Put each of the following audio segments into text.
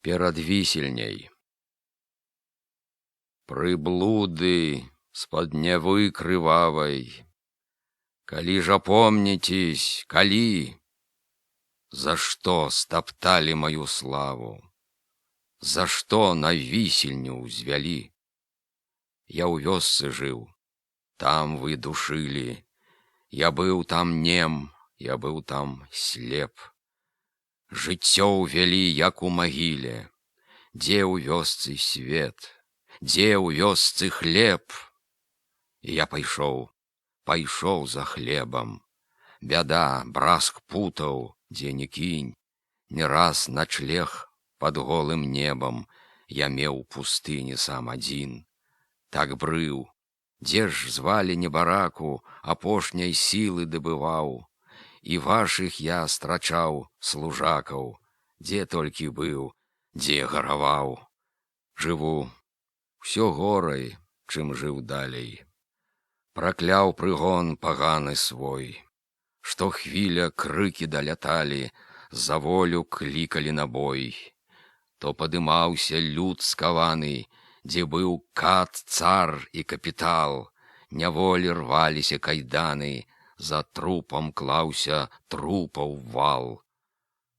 Перад вісельняй. Прыблуды з-пад нявы крывавай, калі ж апомніцесь, калі, за што стапталі маю славу, за што на вісельню ўзвялі? Я ў вёсцы жыў, там вы душылі, я быў там нем, я быў там слеп. Жыццё ўвялі, як у магіле, дзе ў вёсцы свет, дзе ў вёсцы хлеб? І я пайшоў за хлебам. Бяда, браск путаў, дзе ні кінь, не раз начлег пад голым небам я меў пустыні сам адзін. Так брыў, дзе ж звалі небараку, апошняй сілы дабываў, і вашых я страчаў служакаў, дзе толькі быў, дзе гараваў. Жыву ўсё горай, чым жыў далей. Пракляў прыгон паганы свой. Штохвіля крыкі даляталі, за волю клікалі на бой. То падымаўся люд скаваны, дзе быў кат, цар і капітал. Няволі рваліся кайданы, за трупам клаўся трупаў вал.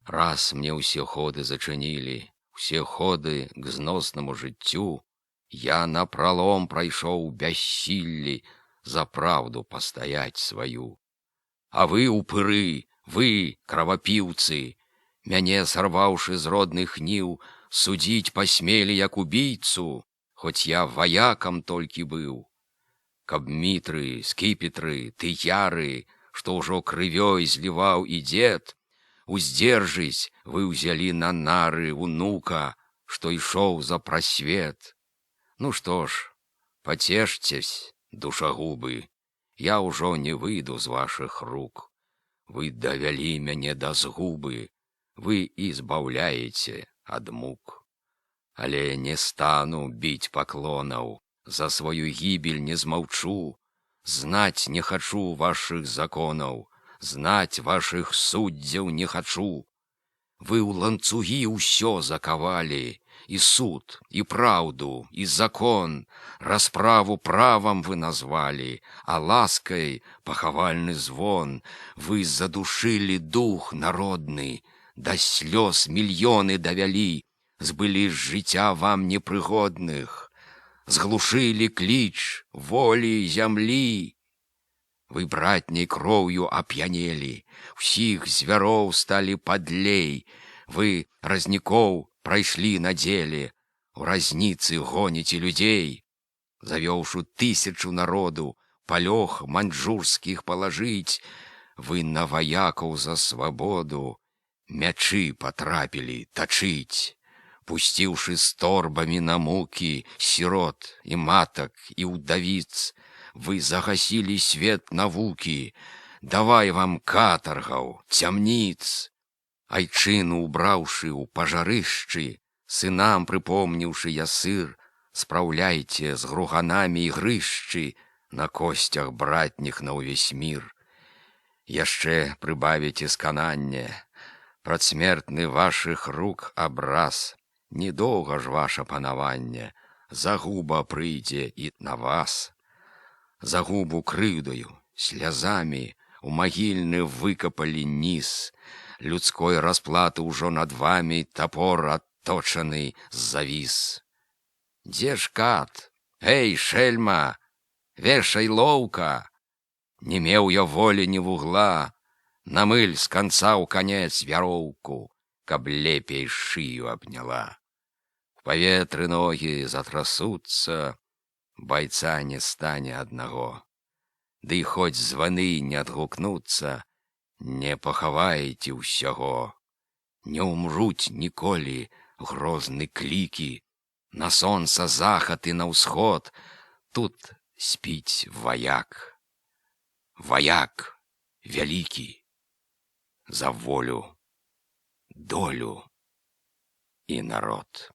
Раз мне ўсе ходы зачынілі, усе ходы к зноснаму жыццю, я напралом прайшоў бяссіллі за праўду пастаяць сваю. А вы, упыры, вы, кровапіўцы, мяне, сарваўшы з родных ніў, судзіць пасмелі як убійцу, хоць я ваякам толькі быў. Каб мітры, скіпетры, тыяры, што ўжо крывёй зліваў і дзед, уздзержыць вы ўзялі на нары унука, што ішоў за прасвет. Ну што ж, пацешцесь, душагубы, я ўжо не выйду з вашых рук. Вы давялі мяне да згубы, вы і збаўляеце ад мук. Але не стану біць паклонаў, за сваю гібель не змаўчу, знаць не хачу вашых законаў, знаць вашых суддзяў не хачу. Вы ў ланцугі ўсё закавалі, і суд, і праўду, і закон, расправу правам вы назвалі, а ласкай пахавальны звон. Вы задушылі дух народны, да слёз мільёны давялі, збылі з жыцця вам непрыгодных, зглушылі кліч волі зямлі. Вы братняй кроўю ап'янелі, усіх звяроў сталі падлей, вы разнікоў прайшлі на дзеле, у разніцы гоніце людзей. Завёўшы тысячу народу, палёг маньчжурскіх палажыць, вы на ваякаў за свабоду мячы патрапілі тачыць. Пусціўшы з торбамі на мукі сірот і матак і ўдавіц, вы загасілі свет навукі, давай вам катаргаў, цямніц. Айчыну убраўшы ў пажарышчы, сынам прыпомніўшы ясыр, спраўляйце з груганамі ігрышчы на косцях братніх на ўвесь мір. Яшчэ прыбавіце скананне, прадсмертны вашых рук абраз. Недоўга ж ваша панаванне, загуба прыйдзе і на вас. Загубу крыўдаю, слязамі у магільны выкапалі ніз, людской расплаты ўжо над вамі тапор адточаны завіс. Дзе ж кат? Эй, шэльма, вешай лоўка! Не меў я волі ні вугла, намыль з канца ў канец вяроўку, каб лепей шыю абняла. В паветры ногі затрасуцца, байца не стане аднаго. Ды хоць званы не адгукнуцца, не пахаваеце ўсяго. Не ўмруць ніколі грозны клікі, на сонца захад і на ўсход, тут спіць ваяк. Ваяк вялікі, за волю, долю і народ.